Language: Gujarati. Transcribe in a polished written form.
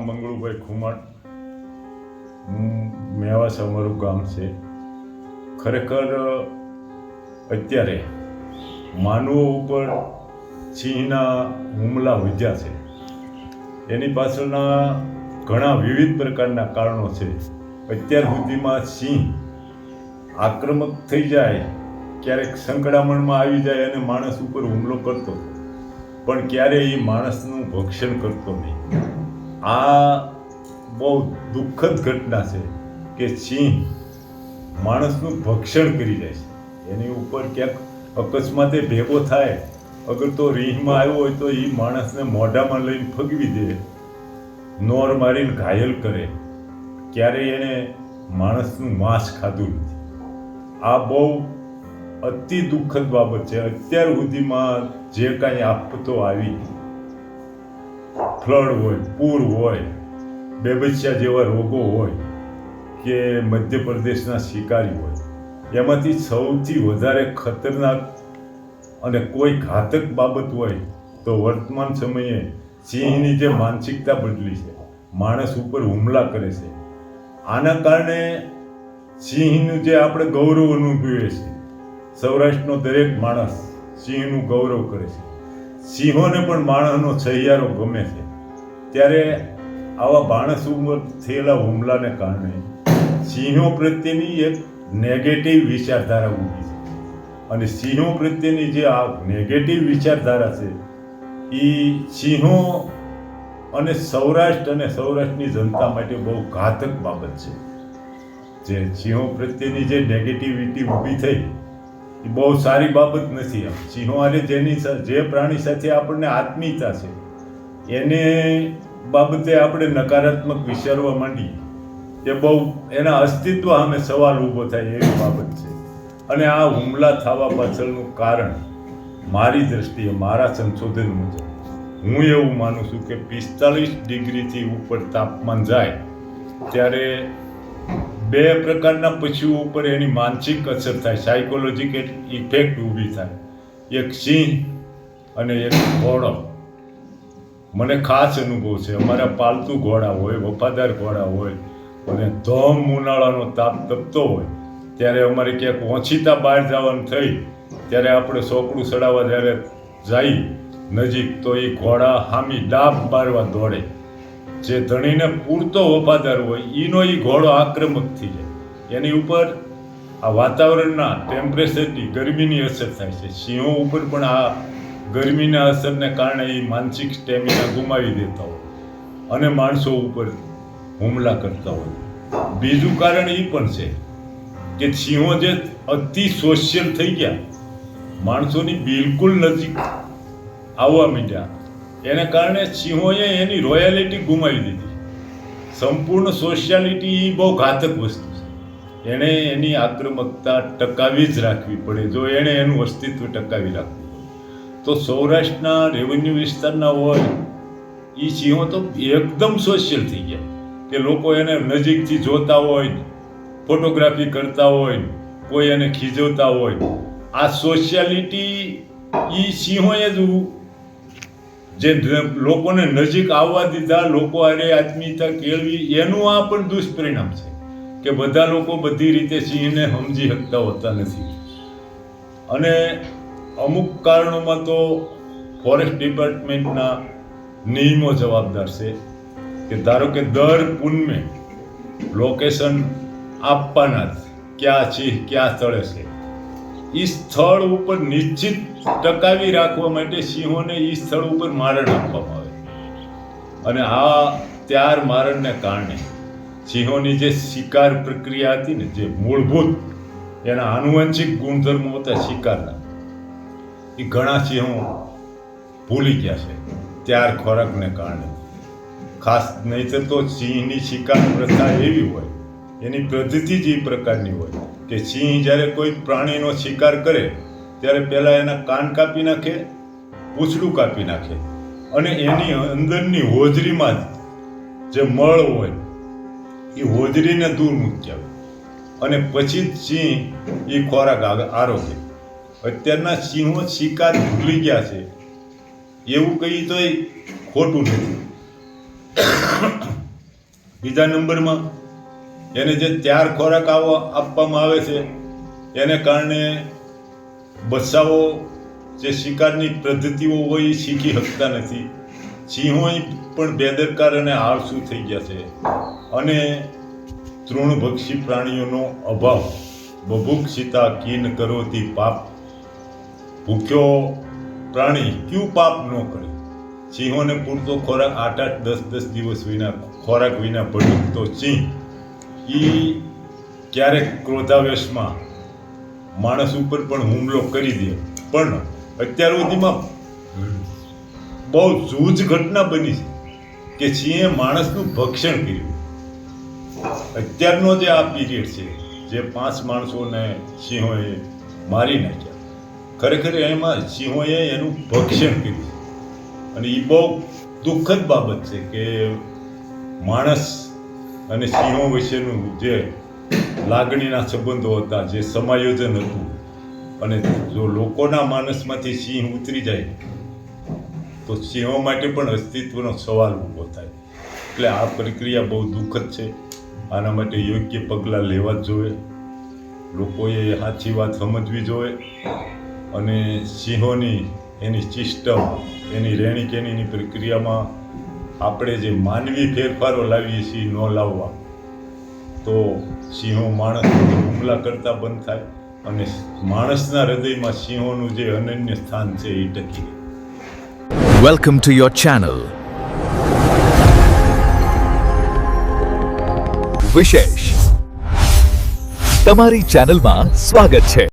મંગળુભાઈ ખુમાણ, મેવાસ અમારું ગામ છે. ખરેખર અત્યારે માનવો ઉપર સિંહના હુમલા વધ્યા છે. એની પાછળના ઘણા વિવિધ પ્રકારના કારણો છે. અત્યાર સુધીમાં સિંહ આક્રમક થઈ જાય, ક્યારેક સંકળામણમાં આવી જાય અને માણસ ઉપર હુમલો કરતો, પણ ક્યારેય એ માણસનું ભક્ષણ કરતો નહીં. આ બહુ દુઃખદ ઘટના છે કે સિંહ માણસનું ભક્ષણ કરી જાય છે. એની ઉપર ક્યાંક અકસ્માતે ભેગો થાય, અગર તો રીંછમાં આવ્યો હોય તો એ માણસને મોઢામાં લઈને ફગવી દે, નોર મારીને ઘાયલ કરે. ક્યારેય એને માણસનું માંસ ખાધું નથી. આ બહુ અતિ દુઃખદ બાબત છે. અત્યાર સુધીમાં જે કાંઈ આફતો આવી, ફ્લડ હોય, પૂર હોય, બેબચ્યા જેવા રોગો હોય કે મધ્યપ્રદેશના શિકારી હોય, એમાંથી સૌથી વધારે ખતરનાક અને કોઈ ઘાતક બાબત હોય તો વર્તમાન સમયે સિંહની જે માનસિકતા બદલી છે, માણસ ઉપર હુમલા કરે છે. આના કારણે સિંહનું જે આપણે ગૌરવ અનુભવીએ છીએ, સૌરાષ્ટ્રનો દરેક માણસ સિંહનું ગૌરવ કરે છે. સિંહોને પણ માણસનો સહિયારો ગમે છે. ત્યારે આવા માણસ ઉપર થયેલા હુમલાને કારણે સિંહો પ્રત્યેની એક નેગેટિવ વિચારધારા ઊભી છે. અને સિંહો પ્રત્યેની જે આ નેગેટિવ વિચારધારા છે એ સિંહો અને સૌરાષ્ટ્રની જનતા માટે બહુ ઘાતક બાબત છે. જે સિંહો પ્રત્યેની જે નેગેટિવિટી ઊભી થઈ એ બહુ સારી બાબત નથી. સિંહો આજે જે પ્રાણી સાથે આપણને આત્મીયતા છે એને બાબતે આપણે નકારાત્મક વિચારવા માંડીએ, એ બહુ એના અસ્તિત્વ સામે સવાલ ઊભો થાય એવી બાબત છે. અને આ હુમલા થવા પાછળનું કારણ મારી દ્રષ્ટિએ, મારા સંશોધન મુજબ હું એવું માનું છું કે 45 ડિગ્રીથી ઉપર તાપમાન જાય ત્યારે બે પ્રકારના પશુઓ ઉપર એની માનસિક અસર થાય, સાયકોલોજીકલ ઇફેક્ટ ઊભી થાય. એક સિંહ અને એક ઘોડો. મને ખાસ અનુભવ છે. અમારા પાલતુ ઘોડા હોય, વફાદાર ઘોડા હોય, અને ધોમ ઉનાળાનો તાપ તપતો હોય ત્યારે અમારે ક્યાંક ઓછીતા બહાર જવાનું થઈ ત્યારે આપણે સોકડું ચડાવવા જ્યારે જઈ નજીક તો એ ઘોડા હામી ડાબ મારવા દોડે. જે ધણીને પૂરતો વફાદાર હોય એનો એ ઘોડો આક્રમક થઈ જાય. એની ઉપર આ વાતાવરણના ટેમ્પરેચરની, ગરમીની અસર થાય છે. સિંહો ઉપર પણ આ ગરમીના અસરને કારણે એ માનસિક સ્ટેમિના ગુમાવી દેતા હોય અને માણસો ઉપર હુમલા કરતા હોય. બીજું કારણ એ પણ છે કે સિંહો જે અતિ સોશિયલ થઈ ગયા, માણસોની બિલકુલ નજીક આવવા માંડ્યા, એને કારણે સિંહોએ એની રોયાલિટી ગુમાવી દીધી. સંપૂર્ણ સોશિયાલિટી એ બહુ ઘાતક વસ્તુ છે. એણે એની આક્રમકતા ટકાવી જ રાખવી પડે. જો એણે એનું અસ્તિત્વ ટકાવી રાખવું તો સૌરાષ્ટ્રના રેવન્યુ વિસ્તારના હોય એ સિંહો તો એકદમ સોશિયલ થઈ ગયા કે લોકો એને નજીકથી જોતા હોય, ફોટોગ્રાફી કરતા હોય, કોઈ એને ખીજવતા હોય. આ સોશિયાલિટી એ સિંહોએ જ જે લોકોને નજીક આવવા દીધા, લોકો અરે આત્મીયતા કેળવી, એનું આ પણ દુષ્પરિણામ છે કે બધા લોકો બધી રીતે સિંહને સમજી શકતા હોતા નથી. અને અમુક કારણોમાં તો ફોરેસ્ટ ડિપાર્ટમેન્ટના નિયમો જવાબદાર છે કે ધારો કે દર પૂનમે લોકેશન આપવાના જ, ક્યાં સિંહ ક્યાં સ્થળે છે. એ સ્થળ ઉપર નિશ્ચિત ટકાવી રાખવા માટે સિંહોને એ સ્થળ ઉપર મારણ આપવામાં આવે. અને આ ત્યાર મારણને કારણે સિંહોની જે શિકાર પ્રક્રિયા હતી ને, જે મૂળભૂત એના આનુવંશિક ગુણધર્મો હતા શિકારના, એ ઘણા સિંહો ભૂલી ગયા છે ત્યાર ખોરાકને કારણે. ખાસ નહીંતર તો સિંહની શિકાર પ્રથા એવી હોય, એની પદ્ધતિ જ એ પ્રકારની હોય કે સિંહ જ્યારે કોઈ પ્રાણીનો શિકાર કરે ત્યારે પહેલાં એના કાન કાપી નાખે, પૂંછડું કાપી નાખે અને એની અંદરની હોજરીમાં જે મળ હોય એ હોજરીને દૂર મૂકી આવે અને પછી જ સિંહ એ ખોરાક આરોગે. અત્યારના સિંહો શિકાર ભૂલી ગયા છે એવું કહી તો ખોટું નથી. બીજા નંબરમાં એને જે 4 ખોરાક આપવામાં આવે છે એને કારણે બચ્ચાઓ જે શિકારની પદ્ધતિઓ હોય એ શીખી શકતા નથી. સિંહો પણ બેદરકાર અને આળસુ થઈ ગયા છે. અને તૃણભક્ષી પ્રાણીઓનો અભાવ. બભુક્ષિતા કિન કરોતિ પાપ. ભૂખ્યો પ્રાણી ક્યું પાપ ન કરે. સિંહોને પૂરતો ખોરાક 8-10 દિવસ વિના ખોરાક વિના ભટકતો સિંહ એ ક્યારેક ક્રોધાવેશમાં માણસ ઉપર પણ હુમલો કરી દે. પણ અત્યાર સુધીમાં બહુ જૂજ ઘટના બની છે કે સિંહે માણસનું ભક્ષણ કર્યું. અત્યારનો જે આ પીરિયડ છે, જે 5 માણસોને સિંહોએ મારી નાખ્યા, ખરેખર એમાં સિંહોએ એનું ભક્ષણ કર્યું. અને એ બહુ દુઃખદ બાબત છે કે માણસ અને સિંહો વચ્ચેનું જે લાગણીના સંબંધો હતા, જે સમાયોજન હતું, અને જો લોકોના માનસમાંથી સિંહ ઉતરી જાય તો સિંહો માટે પણ અસ્તિત્વનો સવાલ ઊભો થાય. એટલે આ પ્રક્રિયા બહુ દુઃખદ છે. આના માટે યોગ્ય પગલાં લેવા જ જોઈએ. લોકોએ સાચી વાત સમજવી જોઈએ અને સિંહોની એની સિસ્ટમ, એની રહેણીકહેણીની પ્રક્રિયામાં આપણે જે માનવી ફેરફારો લાવીએ છીએ ન લાવવા તો સિંહો માણસ હુમલા કરતા બંધ થાય અને માણસના હૃદયમાં સિંહોનું જે અનન્ય સ્થાન છે એ ટકી રહે. Welcome to your channel. વિશેષ તમારી ચેનલમાં સ્વાગત છે.